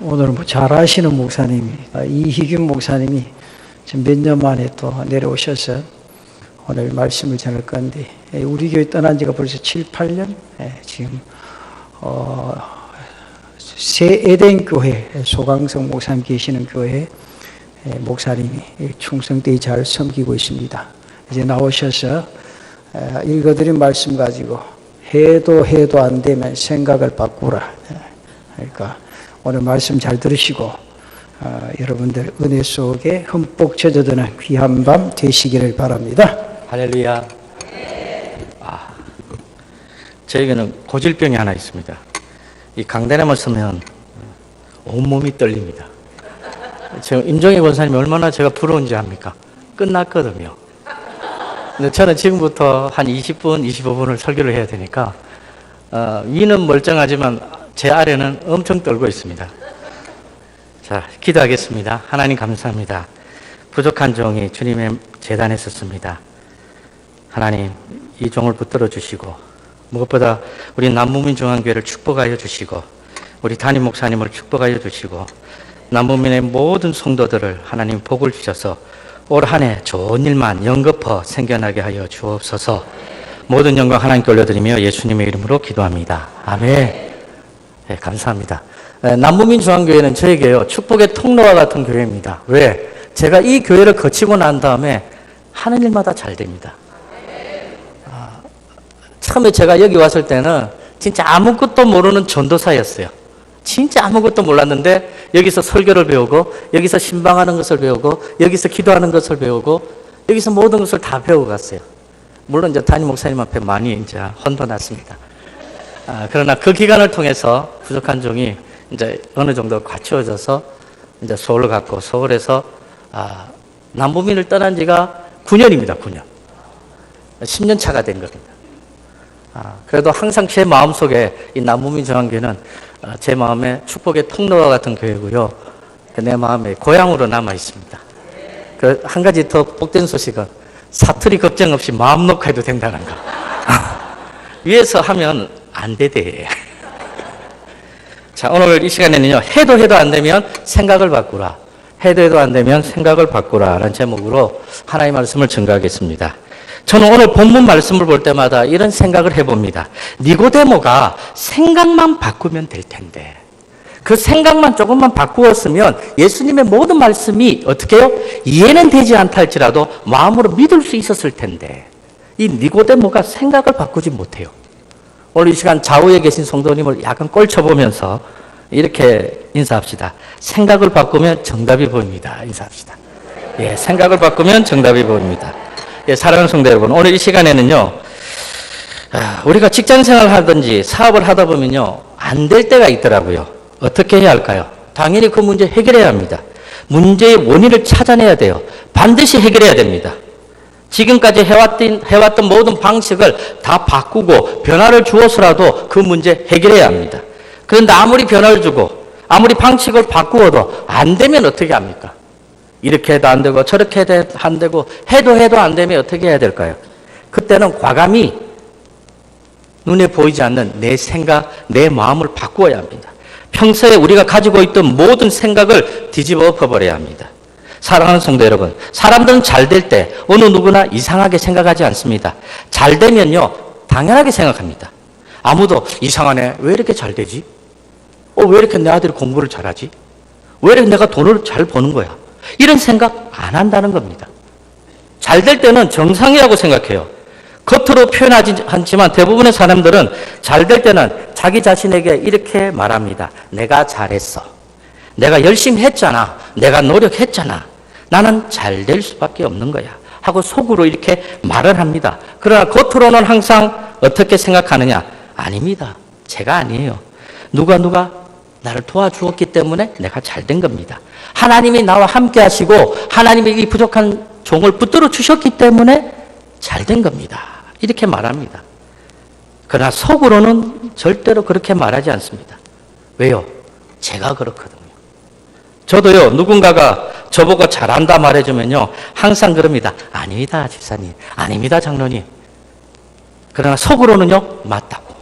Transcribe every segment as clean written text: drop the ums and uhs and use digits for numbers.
오늘은 잘 아시는 목사님이 이희균 목사님이 지금 몇 년 만에 또 내려오셔서 오늘 말씀을 전할 건데, 우리 교회 떠난 지가 벌써 7, 8년? 지금 새 에덴 교회 소강성 목사님 계시는 교회 목사님이 충성되이 잘 섬기고 있습니다. 이제 나오셔서 읽어드린 말씀 가지고 해도 안 되면 생각을 바꾸라. 그러니까 오늘 말씀 잘 들으시고 여러분들 은혜 속에 흠뻑 젖어드는 귀한 밤 되시기를 바랍니다. 할렐루야. 저에게는 고질병이 하나 있습니다. 이 강단에만 서면 온몸이 떨립니다. 지금 임종희 권사님이 얼마나 제가 부러운지 압니까? 끝났거든요. 근데 저는 지금부터 한 20분, 25분을 설교를 해야 되니까 위는 멀쩡하지만 제 아래는 엄청 떨고 있습니다. 자, 기도하겠습니다. 하나님 감사합니다. 부족한 종이 주님의 제단에 섰습니다. 하나님, 이 종을 붙들어 주시고 무엇보다 우리 남무민중앙교회를 축복하여 주시고 우리 담임 목사님을 축복하여 주시고 남무민의 모든 성도들을 하나님 복을 주셔서 올 한 해 좋은 일만 연거푸 생겨나게 하여 주옵소서. 모든 영광 하나님께 올려드리며 예수님의 이름으로 기도합니다. 아멘. 네, 감사합니다. 남무민중앙교회는 저에게요 축복의 통로와 같은 교회입니다. 왜? 제가 이 교회를 거치고 난 다음에 하는 일마다 잘 됩니다. 처음에 제가 여기 왔을 때는 진짜 아무것도 모르는 전도사였어요. 진짜 아무것도 몰랐는데 여기서 설교를 배우고 여기서 신방하는 것을 배우고 여기서 기도하는 것을 배우고 여기서 모든 것을 다 배우고 갔어요. 물론 이제 담임 목사님 앞에 많이 이제 혼돈났습니다. 그러나 그 기간을 통해서 부족한 종이 이제 어느 정도 갖추어져서 이제 서울을 갔고 서울에서 남부민을 떠난 지가 9년입니다. 9년. 10년 차가 된 겁니다. 그래도 항상 제 마음속에 이 남무민 중앙교회는 제 마음에 축복의 통로와 같은 교회고요. 내 마음에 고향으로 남아 있습니다. 그 한 가지 더 복된 소식은 사투리 걱정 없이 마음 놓고 해도 된다는 거. 위에서 하면 안 되대. 자, 오늘 이 시간에는요, 해도 안 되면 생각을 바꾸라. 해도 안 되면 생각을 바꾸라. 라는 제목으로 하나님의 말씀을 증거하겠습니다. 저는 오늘 본문 말씀을 볼 때마다 이런 생각을 해봅니다. 니고데모가 생각만 바꾸면 될 텐데, 그 생각만 조금만 바꾸었으면 예수님의 모든 말씀이 어떻게 해요? 이해는 되지 않다 할지라도 마음으로 믿을 수 있었을 텐데, 이 니고데모가 생각을 바꾸지 못해요. 오늘 이 시간 좌우에 계신 성도님을 약간 꼴쳐보면서 이렇게 인사합시다. 생각을 바꾸면 정답이 보입니다. 인사합시다. 예, 생각을 바꾸면 정답이 보입니다. 예, 사랑하는 성도 여러분, 오늘 이 시간에는요, 우리가 직장 생활을 하든지 사업을 하다 보면요, 안 될 때가 있더라고요. 어떻게 해야 할까요? 당연히 그 문제 해결해야 합니다. 문제의 원인을 찾아내야 돼요. 반드시 해결해야 됩니다. 지금까지 해왔던 모든 방식을 다 바꾸고 변화를 주어서라도 그 문제 해결해야 합니다. 그런데 아무리 변화를 주고 아무리 방식을 바꾸어도 안 되면 어떻게 합니까? 이렇게 해도 안 되고 저렇게 해도 안 되고 해도 안 되면 어떻게 해야 될까요? 그때는 과감히 눈에 보이지 않는 내 생각, 내 마음을 바꾸어야 합니다. 평소에 우리가 가지고 있던 모든 생각을 뒤집어 엎어버려야 합니다. 사랑하는 성도 여러분, 사람들은 잘 될 때 어느 누구나 이상하게 생각하지 않습니다. 잘 되면요, 당연하게 생각합니다. 아무도 이상하네, 왜 이렇게 잘 되지? 왜 이렇게 내 아들이 공부를 잘하지? 왜 이렇게 내가 돈을 잘 버는 거야? 이런 생각 안 한다는 겁니다. 잘 될 때는 정상이라고 생각해요. 겉으로 표현하지 않지만 대부분의 사람들은 잘 될 때는 자기 자신에게 이렇게 말합니다. 내가 잘했어. 내가 열심히 했잖아. 내가 노력했잖아. 나는 잘 될 수밖에 없는 거야. 하고 속으로 이렇게 말을 합니다. 그러나 겉으로는 항상 어떻게 생각하느냐? 아닙니다. 제가 아니에요. 누가 나를 도와주었기 때문에 내가 잘 된 겁니다. 하나님이 나와 함께 하시고 하나님이 이 부족한 종을 붙들어 주셨기 때문에 잘 된 겁니다. 이렇게 말합니다. 그러나 속으로는 절대로 그렇게 말하지 않습니다. 왜요? 제가 그렇거든요. 저도요, 누군가가 저보고 잘한다 말해주면요, 항상 그럽니다. 아닙니다, 집사님. 아닙니다, 장로님. 그러나 속으로는요, 맞다고.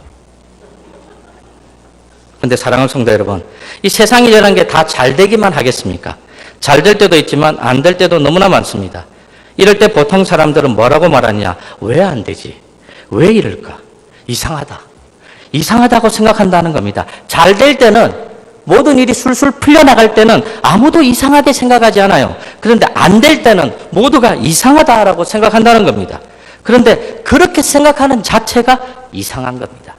근데 사랑하는 성도 여러분, 이 세상이라는 게 다 잘 되기만 하겠습니까? 잘 될 때도 있지만 안 될 때도 너무나 많습니다. 이럴 때 보통 사람들은 뭐라고 말하냐? 왜 안 되지? 왜 이럴까? 이상하다. 이상하다고 생각한다는 겁니다. 잘 될 때는 모든 일이 술술 풀려나갈 때는 아무도 이상하게 생각하지 않아요. 그런데 안 될 때는 모두가 이상하다라고 생각한다는 겁니다. 그런데 그렇게 생각하는 자체가 이상한 겁니다.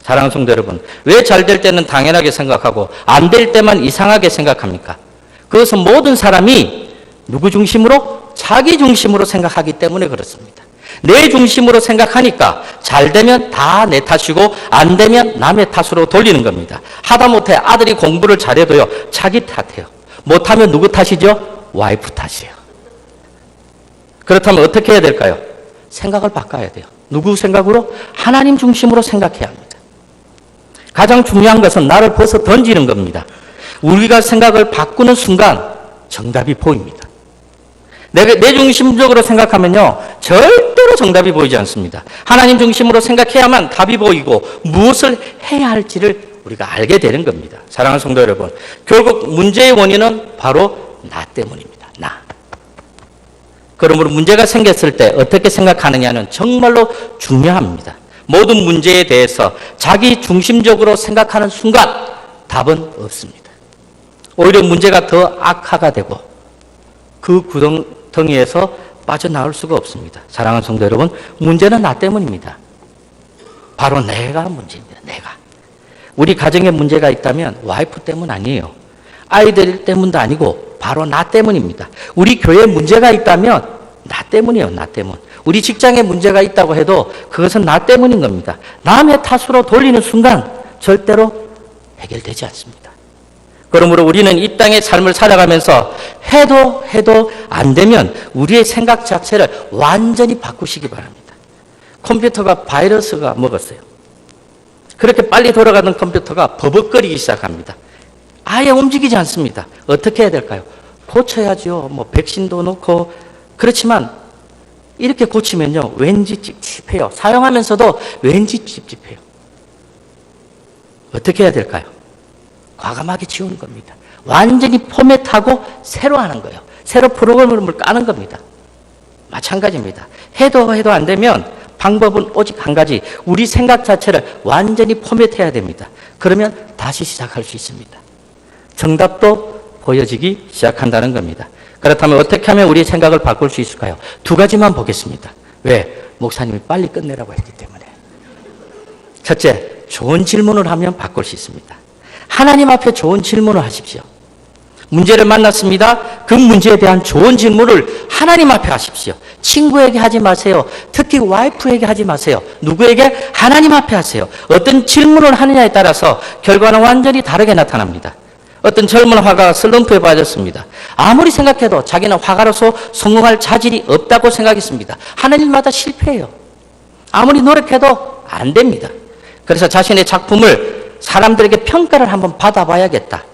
사랑하는 성도 여러분, 왜 잘 될 때는 당연하게 생각하고 안 될 때만 이상하게 생각합니까? 그것은 모든 사람이 누구 중심으로? 자기 중심으로 생각하기 때문에 그렇습니다. 내 중심으로 생각하니까 잘 되면 다 내 탓이고 안 되면 남의 탓으로 돌리는 겁니다. 하다못해 아들이 공부를 잘해도요, 자기 탓해요. 못하면 누구 탓이죠? 와이프 탓이에요. 그렇다면 어떻게 해야 될까요? 생각을 바꿔야 돼요. 누구 생각으로? 하나님 중심으로 생각해야 합니다. 가장 중요한 것은 나를 벗어 던지는 겁니다. 우리가 생각을 바꾸는 순간 정답이 보입니다. 내 중심적으로 생각하면요, 절대로 정답이 보이지 않습니다. 하나님 중심으로 생각해야만 답이 보이고 무엇을 해야 할지를 우리가 알게 되는 겁니다. 사랑하는 성도 여러분, 결국 문제의 원인은 바로 나 때문입니다. 나. 그러므로 문제가 생겼을 때 어떻게 생각하느냐는 정말로 중요합니다. 모든 문제에 대해서 자기 중심적으로 생각하는 순간 답은 없습니다. 오히려 문제가 더 악화가 되고 그 구덩이에서 빠져나올 수가 없습니다. 사랑하는 성도 여러분, 문제는 나 때문입니다. 바로 내가 문제입니다. 내가. 우리 가정에 문제가 있다면 와이프 때문 아니에요. 아이들 때문도 아니고 바로 나 때문입니다. 우리 교회에 문제가 있다면 나 때문이에요. 나 때문. 우리 직장에 문제가 있다고 해도 그것은 나 때문인 겁니다. 남의 탓으로 돌리는 순간 절대로 해결되지 않습니다. 그러므로 우리는 이 땅의 삶을 살아가면서 해도 안 되면 우리의 생각 자체를 완전히 바꾸시기 바랍니다. 컴퓨터가 바이러스가 먹었어요. 그렇게 빨리 돌아가는 컴퓨터가 버벅거리기 시작합니다. 아예 움직이지 않습니다. 어떻게 해야 될까요? 고쳐야죠. 뭐 백신도 넣고. 그렇지만 이렇게 고치면요, 왠지 찝찝해요. 사용하면서도 왠지 찝찝해요. 어떻게 해야 될까요? 과감하게 지우는 겁니다. 완전히 포맷하고 새로 하는 거예요. 새로 프로그램을 까는 겁니다. 마찬가지입니다. 해도 안 되면 방법은 오직 한 가지. 우리 생각 자체를 완전히 포맷해야 됩니다. 그러면 다시 시작할 수 있습니다. 정답도 보여지기 시작한다는 겁니다. 그렇다면 어떻게 하면 우리의 생각을 바꿀 수 있을까요? 두 가지만 보겠습니다. 왜? 목사님이 빨리 끝내라고 했기 때문에. 첫째, 좋은 질문을 하면 바꿀 수 있습니다. 하나님 앞에 좋은 질문을 하십시오. 문제를 만났습니다. 그 문제에 대한 좋은 질문을 하나님 앞에 하십시오. 친구에게 하지 마세요. 특히 와이프에게 하지 마세요. 누구에게? 하나님 앞에 하세요. 어떤 질문을 하느냐에 따라서 결과는 완전히 다르게 나타납니다. 어떤 젊은 화가가 슬럼프에 빠졌습니다. 아무리 생각해도 자기는 화가로서 성공할 자질이 없다고 생각했습니다. 하는 일마다 실패해요. 아무리 노력해도 안 됩니다. 그래서 자신의 작품을 사람들에게 평가를 한번 받아봐야겠다.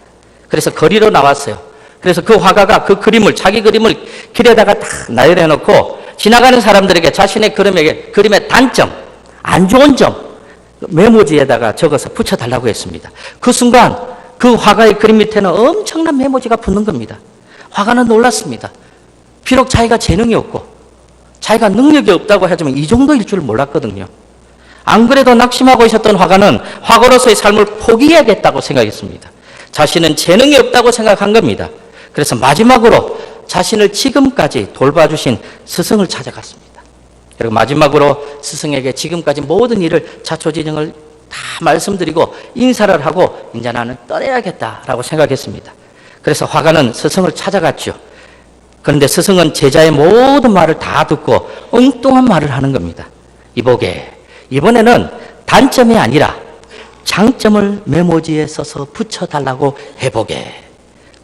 그래서 거리로 나왔어요. 그래서 그 화가가 그 그림을, 자기 그림을 길에다가 딱 나열해 놓고 지나가는 사람들에게 자신의 그림의 단점, 안 좋은 점 메모지에다가 적어서 붙여달라고 했습니다. 그 순간 그 화가의 그림 밑에는 엄청난 메모지가 붙는 겁니다. 화가는 놀랐습니다. 비록 자기가 재능이 없고 자기가 능력이 없다고 하지만 이 정도일 줄 몰랐거든요. 안 그래도 낙심하고 있었던 화가는 화가로서의 삶을 포기해야겠다고 생각했습니다. 자신은 재능이 없다고 생각한 겁니다. 그래서 마지막으로 자신을 지금까지 돌봐주신 스승을 찾아갔습니다. 그리고 마지막으로 스승에게 지금까지 모든 일을 자초지종을 다 말씀드리고 인사를 하고 이제 나는 떠나야겠다라고 생각했습니다. 그래서 화가는 스승을 찾아갔죠. 그런데 스승은 제자의 모든 말을 다 듣고 엉뚱한 말을 하는 겁니다. 이보게, 이번에는 단점이 아니라 장점을 메모지에 써서 붙여달라고 해보게.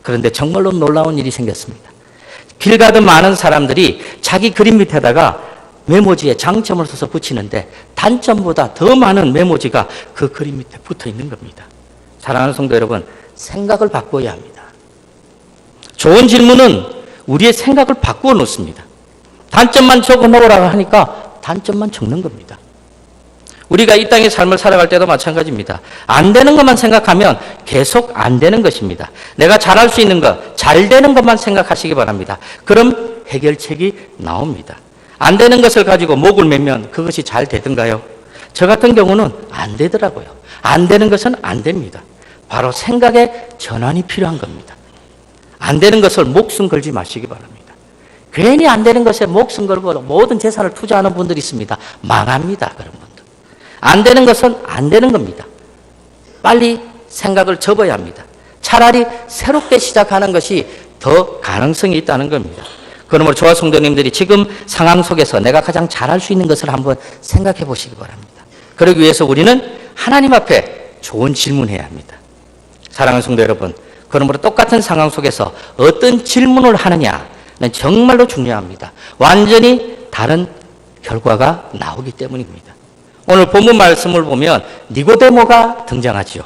그런데 정말로 놀라운 일이 생겼습니다. 길 가던 많은 사람들이 자기 그림 밑에다가 메모지에 장점을 써서 붙이는데 단점보다 더 많은 메모지가 그 그림 밑에 붙어 있는 겁니다. 사랑하는 성도 여러분, 생각을 바꿔야 합니다. 좋은 질문은 우리의 생각을 바꾸어 놓습니다. 단점만 적어 놓으라고 하니까 단점만 적는 겁니다. 우리가 이 땅의 삶을 살아갈 때도 마찬가지입니다. 안 되는 것만 생각하면 계속 안 되는 것입니다. 내가 잘할 수 있는 것, 잘 되는 것만 생각하시기 바랍니다. 그럼 해결책이 나옵니다. 안 되는 것을 가지고 목을 매면 그것이 잘 되던가요? 저 같은 경우는 안 되더라고요. 안 되는 것은 안 됩니다. 바로 생각의 전환이 필요한 겁니다. 안 되는 것을 목숨 걸지 마시기 바랍니다. 괜히 안 되는 것에 목숨 걸고 모든 재산을 투자하는 분들이 있습니다. 망합니다. 그런 분들. 안 되는 것은 안 되는 겁니다. 빨리 생각을 접어야 합니다. 차라리 새롭게 시작하는 것이 더 가능성이 있다는 겁니다. 그러므로 저와 성도님들이 지금 상황 속에서 내가 가장 잘할 수 있는 것을 한번 생각해 보시기 바랍니다. 그러기 위해서 우리는 하나님 앞에 좋은 질문해야 합니다. 사랑하는 성도 여러분, 그러므로 똑같은 상황 속에서 어떤 질문을 하느냐는 정말로 중요합니다. 완전히 다른 결과가 나오기 때문입니다. 오늘 본문 말씀을 보면 니고데모가 등장하지요.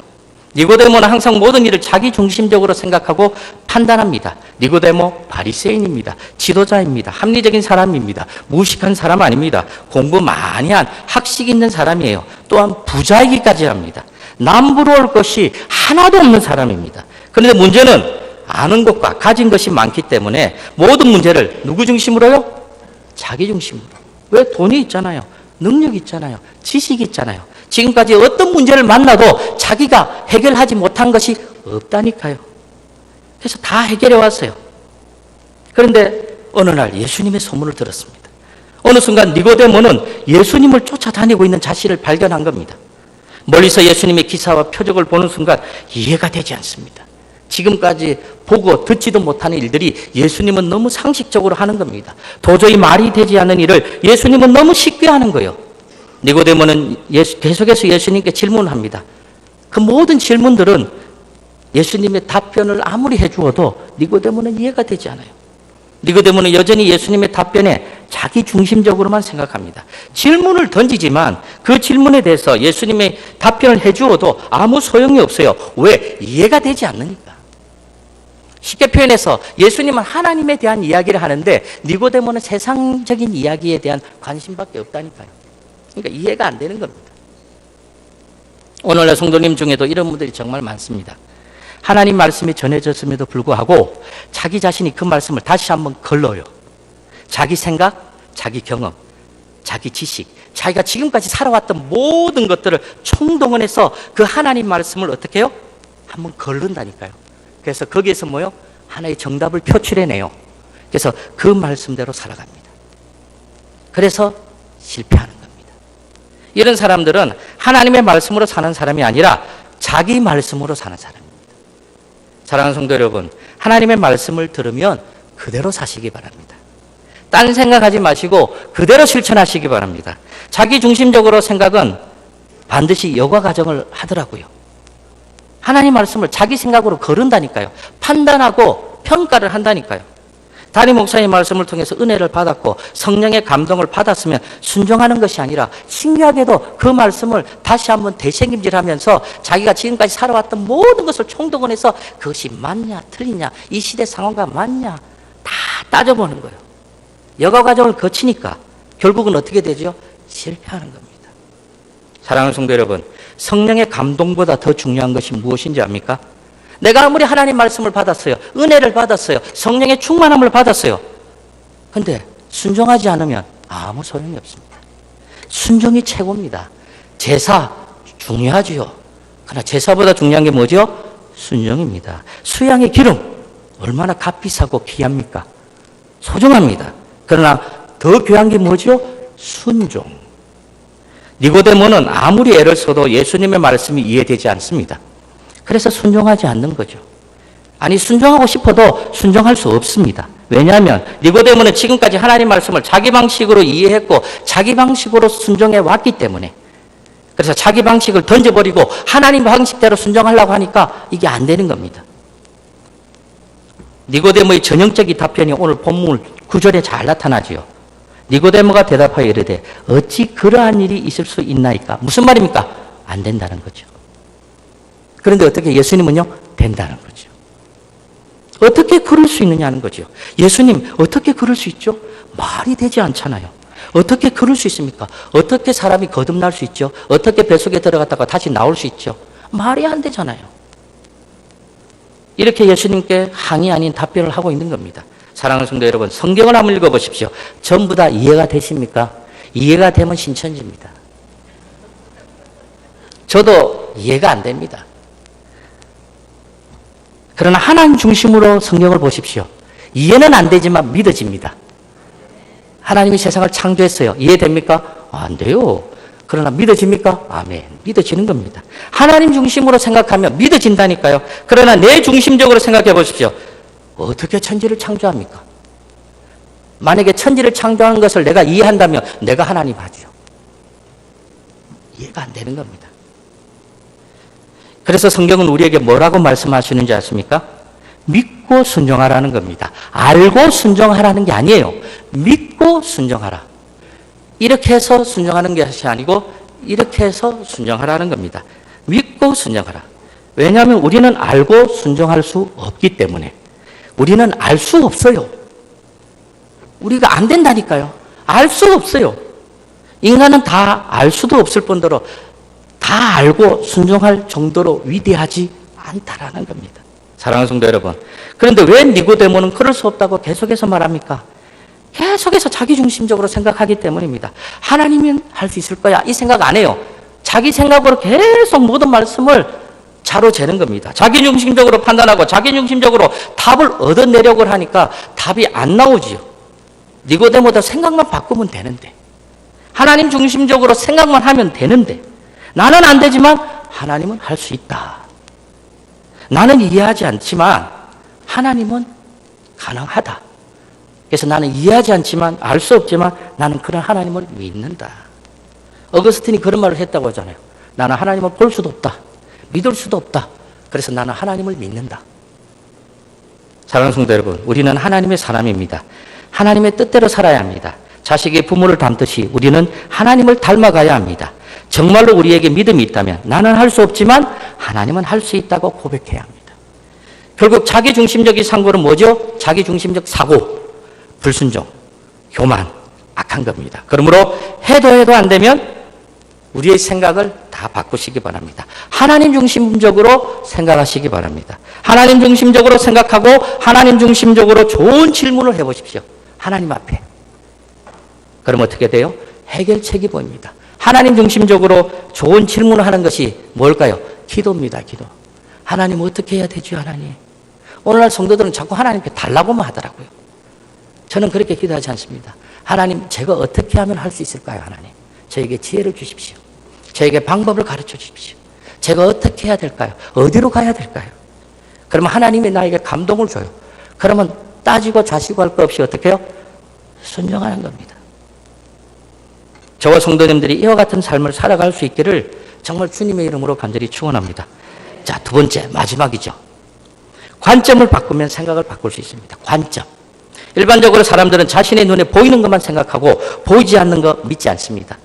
니고데모는 항상 모든 일을 자기 중심적으로 생각하고 판단합니다. 니고데모 바리새인입니다. 지도자입니다. 합리적인 사람입니다. 무식한 사람 아닙니다. 공부 많이 한 학식 있는 사람이에요. 또한 부자이기까지 합니다. 남부러울 것이 하나도 없는 사람입니다. 그런데 문제는 아는 것과 가진 것이 많기 때문에 모든 문제를 누구 중심으로요? 자기 중심으로. 왜? 돈이 있잖아요. 능력이 있잖아요. 지식이 있잖아요. 지금까지 어떤 문제를 만나도 자기가 해결하지 못한 것이 없다니까요. 그래서 다 해결해 왔어요. 그런데 어느 날 예수님의 소문을 들었습니다. 어느 순간 니고데모는 예수님을 쫓아다니고 있는 자신을 발견한 겁니다. 멀리서 예수님의 기사와 표적을 보는 순간 이해가 되지 않습니다. 지금까지 보고 듣지도 못하는 일들이 예수님은 너무 상식적으로 하는 겁니다. 도저히 말이 되지 않는 일을 예수님은 너무 쉽게 하는 거예요. 니고데모는 계속해서 예수님께 질문을 합니다. 그 모든 질문들은 예수님의 답변을 아무리 해주어도 니고데모는 이해가 되지 않아요. 니고데모는 여전히 예수님의 답변에 자기 중심적으로만 생각합니다. 질문을 던지지만 그 질문에 대해서 예수님의 답변을 해주어도 아무 소용이 없어요. 왜? 이해가 되지 않으니까. 쉽게 표현해서 예수님은 하나님에 대한 이야기를 하는데 니고데모는 세상적인 이야기에 대한 관심밖에 없다니까요. 그러니까 이해가 안 되는 겁니다. 오늘날 성도님 중에도 이런 분들이 정말 많습니다. 하나님 말씀이 전해졌음에도 불구하고 자기 자신이 그 말씀을 다시 한번 걸러요. 자기 생각, 자기 경험, 자기 지식, 자기가 지금까지 살아왔던 모든 것들을 총동원해서 그 하나님 말씀을 어떻게 해요? 한번 걸른다니까요. 그래서 거기에서 뭐요? 하나의 정답을 표출해내요. 그래서 그 말씀대로 살아갑니다. 그래서 실패하는 겁니다. 이런 사람들은 하나님의 말씀으로 사는 사람이 아니라 자기 말씀으로 사는 사람입니다. 사랑하는 성도 여러분, 하나님의 말씀을 들으면 그대로 사시기 바랍니다. 딴 생각하지 마시고 그대로 실천하시기 바랍니다. 자기 중심적으로 생각은 반드시 여과 과정을 하더라고요. 하나님 말씀을 자기 생각으로 거른다니까요. 판단하고 평가를 한다니까요. 담임 목사님 말씀을 통해서 은혜를 받았고 성령의 감동을 받았으면 순종하는 것이 아니라 신기하게도 그 말씀을 다시 한번 되새김질하면서 자기가 지금까지 살아왔던 모든 것을 총동원해서 그것이 맞냐 틀리냐 이 시대 상황과 맞냐 다 따져보는 거예요. 여가 과정을 거치니까 결국은 어떻게 되죠? 실패하는 겁니다. 사랑하는 성도 여러분, 성령의 감동보다 더 중요한 것이 무엇인지 압니까? 내가 아무리 하나님 말씀을 받았어요. 은혜를 받았어요. 성령의 충만함을 받았어요. 근데 순종하지 않으면 아무 소용이 없습니다. 순종이 최고입니다. 제사 중요하지요. 그러나 제사보다 중요한 게 뭐죠? 순종입니다. 수양의 기름 얼마나 값비싸고 귀합니까? 소중합니다. 그러나 더 귀한 게 뭐죠? 순종. 니고데모는 아무리 애를 써도 예수님의 말씀이 이해되지 않습니다. 그래서 순종하지 않는 거죠. 아니 순종하고 싶어도 순종할 수 없습니다. 왜냐하면 니고데모는 지금까지 하나님 말씀을 자기 방식으로 이해했고 자기 방식으로 순종해 왔기 때문에 그래서 자기 방식을 던져버리고 하나님 방식대로 순종하려고 하니까 이게 안 되는 겁니다. 니고데모의 전형적인 답변이 오늘 본문 9절에 잘 나타나지요. 니고데모가 대답하여 이르되 어찌 그러한 일이 있을 수 있나이까? 무슨 말입니까? 안 된다는 거죠. 그런데 어떻게 예수님은요? 된다는 거죠. 어떻게 그럴 수 있느냐는 거죠. 예수님 어떻게 그럴 수 있죠? 말이 되지 않잖아요. 어떻게 그럴 수 있습니까? 어떻게 사람이 거듭날 수 있죠? 어떻게 뱃속에 들어갔다가 다시 나올 수 있죠? 말이 안 되잖아요. 이렇게 예수님께 항의 아닌 답변을 하고 있는 겁니다. 사랑하는 성도 여러분, 성경을 한번 읽어보십시오. 전부 다 이해가 되십니까? 이해가 되면 신천지입니다. 저도 이해가 안 됩니다. 그러나 하나님 중심으로 성경을 보십시오. 이해는 안 되지만 믿어집니다. 하나님이 세상을 창조했어요. 이해됩니까? 안 돼요. 그러나 믿어집니까? 아멘. 믿어지는 겁니다. 하나님 중심으로 생각하면 믿어진다니까요. 그러나 내 중심적으로 생각해 보십시오. 어떻게 천지를 창조합니까? 만약에 천지를 창조한 것을 내가 이해한다면 내가 하나님 하죠. 이해가 안 되는 겁니다. 그래서 성경은 우리에게 뭐라고 말씀하시는지 아십니까? 믿고 순종하라는 겁니다. 알고 순종하라는 게 아니에요. 믿고 순종하라. 이렇게 해서 순종하는 것이 아니고 이렇게 해서 순종하라는 겁니다. 믿고 순종하라. 왜냐하면 우리는 알고 순종할 수 없기 때문에. 우리는 알 수 없어요. 우리가 안 된다니까요. 알 수 없어요. 인간은 다 알 수도 없을 뿐더러 다 알고 순종할 정도로 위대하지 않다라는 겁니다. 사랑하는 성도 여러분. 그런데 왜 니고데모는 그럴 수 없다고 계속해서 말합니까? 계속해서 자기중심적으로 생각하기 때문입니다. 하나님은 할 수 있을 거야. 이 생각 안 해요. 자기 생각으로 계속 모든 말씀을 자로 재는 겁니다. 자기중심적으로 판단하고 자기중심적으로 답을 얻어내려고 하니까 답이 안 나오지요. 니고데모도 생각만 바꾸면 되는데, 하나님 중심적으로 생각만 하면 되는데, 나는 안 되지만 하나님은 할 수 있다. 나는 이해하지 않지만 하나님은 가능하다. 그래서 나는 이해하지 않지만 알 수 없지만 나는 그런 하나님을 믿는다. 어거스틴이 그런 말을 했다고 하잖아요. 나는 하나님을 볼 수도 없다. 믿을 수도 없다. 그래서 나는 하나님을 믿는다. 사랑하는 성도 여러분, 우리는 하나님의 사람입니다. 하나님의 뜻대로 살아야 합니다. 자식이 부모를 닮듯이 우리는 하나님을 닮아가야 합니다. 정말로 우리에게 믿음이 있다면 나는 할 수 없지만 하나님은 할 수 있다고 고백해야 합니다. 결국 자기중심적인 상고는 뭐죠? 자기중심적 사고, 불순종, 교만, 악한 겁니다. 그러므로 해도 안 되면 우리의 생각을 다 바꾸시기 바랍니다. 하나님 중심적으로 생각하시기 바랍니다. 하나님 중심적으로 생각하고 하나님 중심적으로 좋은 질문을 해보십시오. 하나님 앞에. 그럼 어떻게 돼요? 해결책이 보입니다. 하나님 중심적으로 좋은 질문을 하는 것이 뭘까요? 기도입니다. 기도. 하나님 어떻게 해야 되죠? 하나님. 오늘날 성도들은 자꾸 하나님께 달라고만 하더라고요. 저는 그렇게 기도하지 않습니다. 하나님, 제가 어떻게 하면 할 수 있을까요? 하나님, 저에게 지혜를 주십시오. 저에게 방법을 가르쳐 주십시오. 제가 어떻게 해야 될까요? 어디로 가야 될까요? 그러면 하나님이 나에게 감동을 줘요. 그러면 따지고 자시고 할 거 없이 어떻게 해요? 순종하는 겁니다. 저와 성도님들이 이와 같은 삶을 살아갈 수 있기를 정말 주님의 이름으로 간절히 축원합니다. 자, 두 번째, 마지막이죠. 관점을 바꾸면 생각을 바꿀 수 있습니다. 관점. 일반적으로 사람들은 자신의 눈에 보이는 것만 생각하고 보이지 않는 거 믿지 않습니다.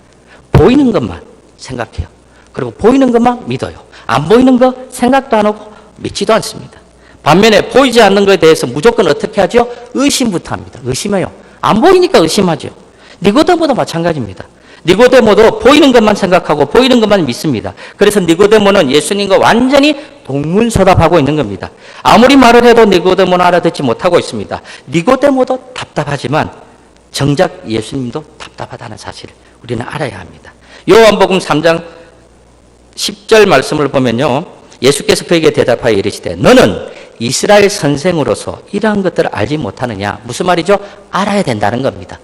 보이는 것만 생각해요. 그리고 보이는 것만 믿어요. 안 보이는 거 생각도 안 하고 믿지도 않습니다. 반면에 보이지 않는 것에 대해서 무조건 어떻게 하죠? 의심부터 합니다. 의심해요. 안 보이니까 의심하죠. 니고데모도 마찬가지입니다. 니고데모도 보이는 것만 생각하고 보이는 것만 믿습니다. 그래서 니고데모는 예수님과 완전히 동문서답하고 있는 겁니다. 아무리 말을 해도 니고데모는 알아듣지 못하고 있습니다. 니고데모도 답답하지만 정작 예수님도 답답하다는 사실을 우리는 알아야 합니다. 요한복음 3장 10절 말씀을 보면요, 예수께서 그에게 대답하여 이르시되 너는 이스라엘 선생으로서 이러한 것들을 알지 못하느냐. 무슨 말이죠? 알아야 된다는 겁니다.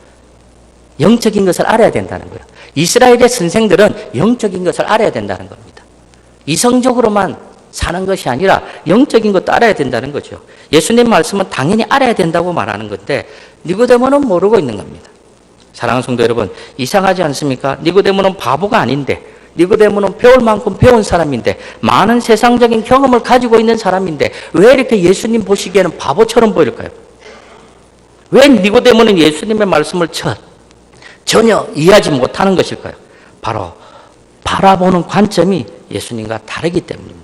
영적인 것을 알아야 된다는 거예요. 이스라엘의 선생들은 영적인 것을 알아야 된다는 겁니다. 이성적으로만 사는 것이 아니라 영적인 것도 알아야 된다는 거죠. 예수님 말씀은 당연히 알아야 된다고 말하는 건데 니고데모는 모르고 있는 겁니다. 사랑하는 성도 여러분, 이상하지 않습니까? 니고데모는 바보가 아닌데, 니고데모는 배울 만큼 배운 사람인데, 많은 세상적인 경험을 가지고 있는 사람인데 왜 이렇게 예수님 보시기에는 바보처럼 보일까요? 왜 니고데모는 예수님의 말씀을 전혀 이해하지 못하는 것일까요? 바로 바라보는 관점이 예수님과 다르기 때문입니다.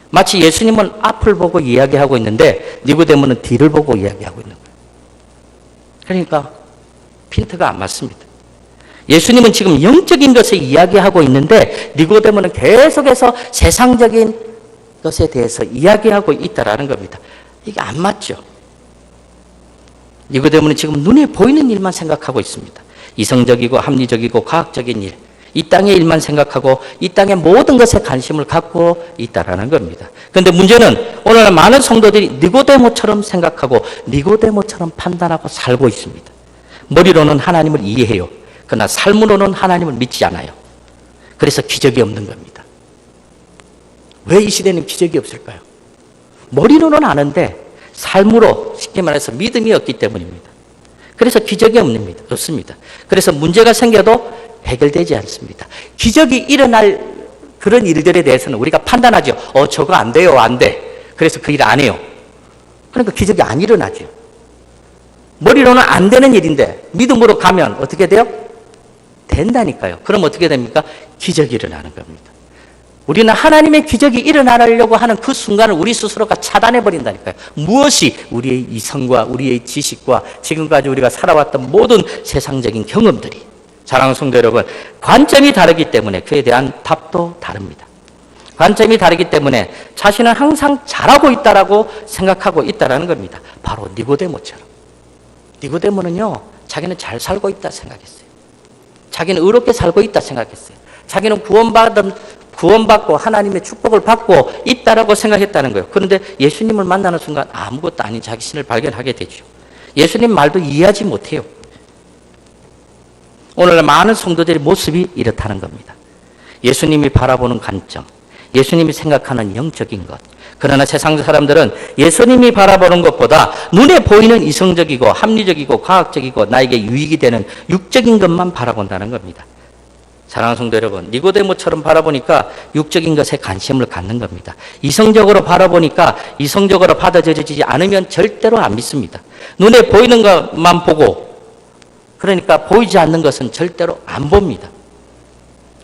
마치 예수님은 앞을 보고 이야기하고 있는데 니고데모는 뒤를 보고 이야기하고 있는 거예요. 그러니까 핀트가 안 맞습니다. 예수님은 지금 영적인 것을 이야기하고 있는데 니고데모는 계속해서 세상적인 것에 대해서 이야기하고 있다라는 겁니다. 이게 안 맞죠. 니고데모는 지금 눈에 보이는 일만 생각하고 있습니다. 이성적이고 합리적이고 과학적인 일, 이 땅의 일만 생각하고 이 땅의 모든 것에 관심을 갖고 있다라는 겁니다. 그런데 문제는 오늘날 많은 성도들이 니고데모처럼 생각하고 니고데모처럼 판단하고 살고 있습니다. 머리로는 하나님을 이해해요. 그러나 삶으로는 하나님을 믿지 않아요. 그래서 기적이 없는 겁니다. 왜 이 시대는 기적이 없을까요? 머리로는 아는데 삶으로 쉽게 말해서 믿음이 없기 때문입니다. 그래서 기적이 없습니다. 그래서 문제가 생겨도 해결되지 않습니다. 기적이 일어날 그런 일들에 대해서는 우리가 판단하죠. 저거 안 돼요, 안 돼. 그래서 그 일 안 해요. 그러니까 기적이 안 일어나죠. 머리로는 안 되는 일인데 믿음으로 가면 어떻게 돼요? 된다니까요. 그럼 어떻게 됩니까? 기적이 일어나는 겁니다. 우리는 하나님의 기적이 일어나려고 하는 그 순간을 우리 스스로가 차단해버린다니까요. 무엇이 우리의 이성과 우리의 지식과 지금까지 우리가 살아왔던 모든 세상적인 경험들이, 사랑하는 성도 여러분, 관점이 다르기 때문에 그에 대한 답도 다릅니다. 관점이 다르기 때문에 자신은 항상 잘하고 있다라고 생각하고 있다라는 겁니다. 바로 니고데모처럼. 니고데모는요, 자기는 잘 살고 있다 생각했어요. 자기는 의롭게 살고 있다 생각했어요. 자기는 구원받고 하나님의 축복을 받고 있다라고 생각했다는 거예요. 그런데 예수님을 만나는 순간 아무것도 아닌 자기 신을 발견하게 되죠. 예수님 말도 이해하지 못해요. 오늘날 많은 성도들의 모습이 이렇다는 겁니다. 예수님이 바라보는 관점, 예수님이 생각하는 영적인 것. 그러나 세상 사람들은 예수님이 바라보는 것보다 눈에 보이는 이성적이고 합리적이고 과학적이고 나에게 유익이 되는 육적인 것만 바라본다는 겁니다. 사랑하는 성도 여러분, 니고데모처럼 바라보니까 육적인 것에 관심을 갖는 겁니다. 이성적으로 바라보니까 이성적으로 받아들여지지 않으면 절대로 안 믿습니다. 눈에 보이는 것만 보고, 그러니까 보이지 않는 것은 절대로 안 봅니다.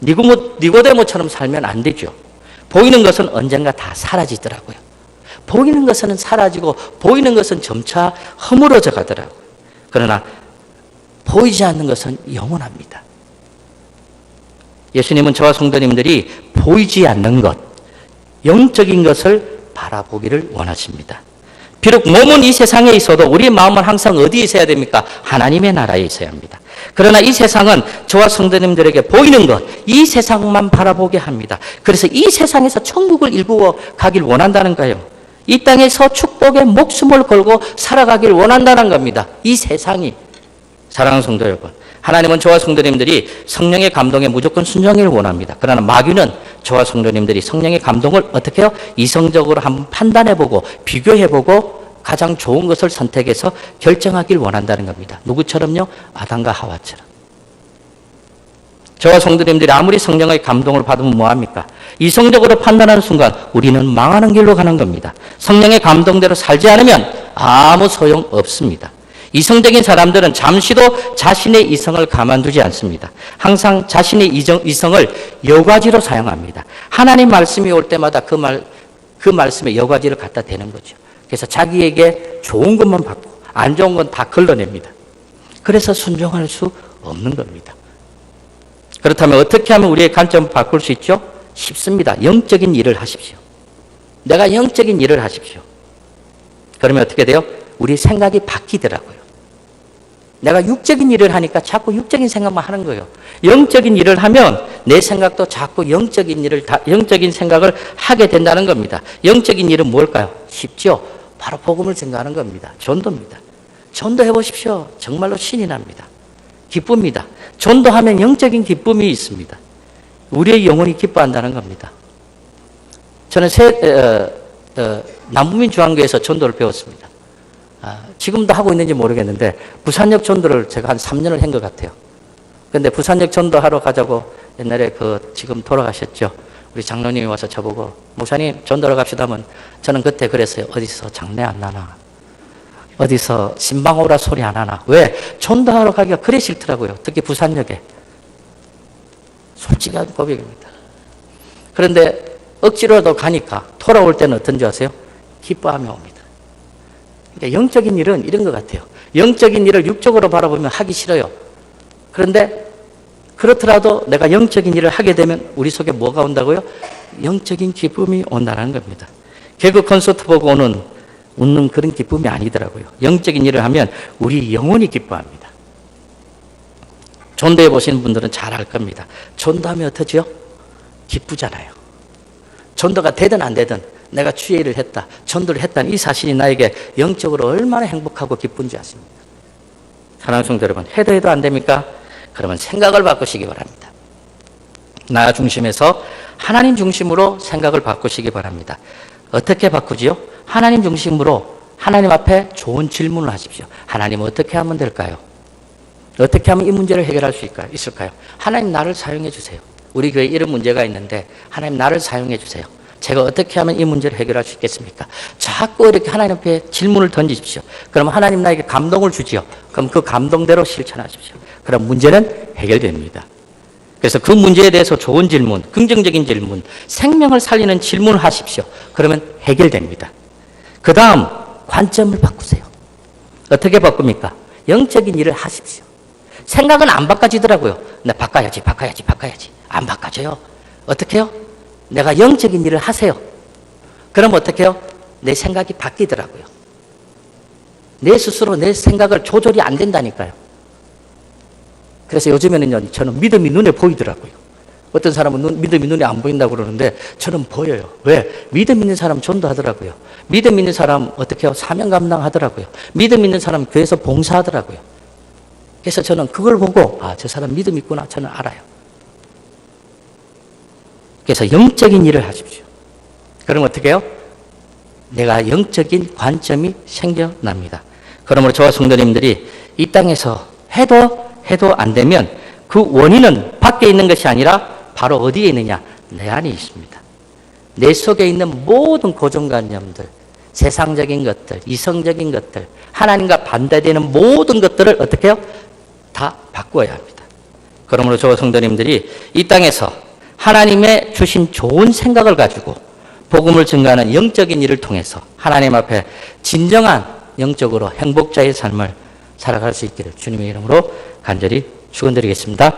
니고데모처럼 살면 안 되죠. 보이는 것은 언젠가 다 사라지더라고요. 보이는 것은 사라지고 보이는 것은 점차 허물어져 가더라고요. 그러나 보이지 않는 것은 영원합니다. 예수님은 저와 성도님들이 보이지 않는 것, 영적인 것을 바라보기를 원하십니다. 비록 몸은 이 세상에 있어도 우리의 마음은 항상 어디에 있어야 됩니까? 하나님의 나라에 있어야 합니다. 그러나 이 세상은 저와 성도님들에게 보이는 것, 이 세상만 바라보게 합니다. 그래서 이 세상에서 천국을 일구어 가길 원한다는 거예요. 이 땅에서 축복의 목숨을 걸고 살아가길 원한다는 겁니다. 이 세상이. 사랑하는 성도 여러분, 하나님은 저와 성도님들이 성령의 감동에 무조건 순종하기를 원합니다. 그러나 마귀는 저와 성도님들이 성령의 감동을 어떻게 해요? 이성적으로 한번 판단해보고 비교해보고 가장 좋은 것을 선택해서 결정하길 원한다는 겁니다. 누구처럼요? 아담과 하와처럼. 저와 성도님들이 아무리 성령의 감동을 받으면 뭐합니까? 이성적으로 판단하는 순간 우리는 망하는 길로 가는 겁니다. 성령의 감동대로 살지 않으면 아무 소용 없습니다. 이성적인 사람들은 잠시도 자신의 이성을 가만두지 않습니다. 항상 자신의 이성을 여과지로 사용합니다. 하나님 말씀이 올 때마다 그 말씀에 여과지를 갖다 대는 거죠. 그래서 자기에게 좋은 것만 받고 안 좋은 건 다 걸러냅니다. 그래서 순종할 수 없는 겁니다. 그렇다면 어떻게 하면 우리의 관점을 바꿀 수 있죠? 쉽습니다. 영적인 일을 하십시오. 내가 영적인 일을 하십시오. 그러면 어떻게 돼요? 우리 생각이 바뀌더라고요. 내가 육적인 일을 하니까 자꾸 육적인 생각만 하는 거예요. 영적인 일을 하면 내 생각도 자꾸 영적인 생각을 하게 된다는 겁니다. 영적인 일은 뭘까요? 쉽죠? 바로 복음을 증거하는 겁니다. 전도입니다. 전도해 보십시오. 정말로 신이 납니다. 기쁩니다. 전도하면 영적인 기쁨이 있습니다. 우리의 영혼이 기뻐한다는 겁니다. 저는 남부민 중앙교회에서 전도를 배웠습니다. 지금도 하고 있는지 모르겠는데 부산역 전도를 제가 한 3년을 한 것 같아요. 그런데 부산역 전도하러 가자고 옛날에 지금 돌아가셨죠. 우리 장로님이 와서 저보고 목사님 전도하러 갑시다 하면 저는 그때 그랬어요. 어디서 장례 안 나나? 어디서 신방오라 소리 안 하나? 왜? 전도하러 가기가 그래 싫더라고요. 특히 부산역에. 솔직한 고백입니다. 그런데 억지로라도 가니까 돌아올 때는 어떤지 아세요? 기뻐하며 옵니다. 그러니까 영적인 일은 이런 것 같아요. 영적인 일을 육적으로 바라보면 하기 싫어요. 그런데 그렇더라도 내가 영적인 일을 하게 되면 우리 속에 뭐가 온다고요? 영적인 기쁨이 온다는 겁니다. 개그 콘서트 보고 웃는 그런 기쁨이 아니더라고요. 영적인 일을 하면 우리 영혼이 기뻐합니다. 전도해 보시는 분들은 잘 알 겁니다. 전도하면 어떠죠? 기쁘잖아요. 전도가 되든 안 되든 내가 주의 일을 했다, 전도를 했다는 이 사실이 나에게 영적으로 얼마나 행복하고 기쁜지 아십니까? 사랑하는 성도 여러분, 해도 안 됩니까? 그러면 생각을 바꾸시기 바랍니다. 나 중심에서 하나님 중심으로 생각을 바꾸시기 바랍니다. 어떻게 바꾸지요? 하나님 중심으로 하나님 앞에 좋은 질문을 하십시오. 하나님 어떻게 하면 될까요? 어떻게 하면 이 문제를 해결할 수 있을까요? 하나님 나를 사용해 주세요. 우리 교회에 이런 문제가 있는데 하나님 나를 사용해 주세요. 제가 어떻게 하면 이 문제를 해결할 수 있겠습니까? 자꾸 이렇게 하나님 앞에 질문을 던지십시오. 그럼 하나님 나에게 감동을 주지요. 그럼 그 감동대로 실천하십시오. 그럼 문제는 해결됩니다. 그래서 그 문제에 대해서 좋은 질문, 긍정적인 질문, 생명을 살리는 질문을 하십시오. 그러면 해결됩니다. 그 다음 관점을 바꾸세요. 어떻게 바꿉니까? 영적인 일을 하십시오. 생각은 안 바꿔지더라고요. 나 바꿔야지. 안 바꿔져요. 어떻게 해요? 내가 영적인 일을 하세요. 그럼 어떻게 해요? 내 생각이 바뀌더라고요. 내 스스로 내 생각을 조절이 안 된다니까요. 그래서 요즘에는요, 저는 믿음이 눈에 보이더라고요. 어떤 사람은 믿음이 눈에 안 보인다고 그러는데 저는 보여요. 왜? 믿음 있는 사람 전도하더라고요. 믿음 있는 사람 어떻게 해요? 사명 감당하더라고요. 믿음 있는 사람 교회에서 봉사하더라고요. 그래서 저는 그걸 보고 저 사람 믿음 있구나 저는 알아요. 그래서 영적인 일을 하십시오. 그럼 어떻게 해요? 내가 영적인 관점이 생겨납니다. 그러므로 저와 성도님들이 이 땅에서 해도 안 되면 그 원인은 밖에 있는 것이 아니라 바로 어디에 있느냐? 내 안에 있습니다. 내 속에 있는 모든 고정관념들, 세상적인 것들, 이성적인 것들, 하나님과 반대되는 모든 것들을 어떻게 해요? 다 바꾸어야 합니다. 그러므로 저와 성도님들이 이 땅에서 하나님의 주신 좋은 생각을 가지고 복음을 증거하는 영적인 일을 통해서 하나님 앞에 진정한 영적으로 행복자의 삶을 살아갈 수 있기를 주님의 이름으로 간절히 축원드리겠습니다.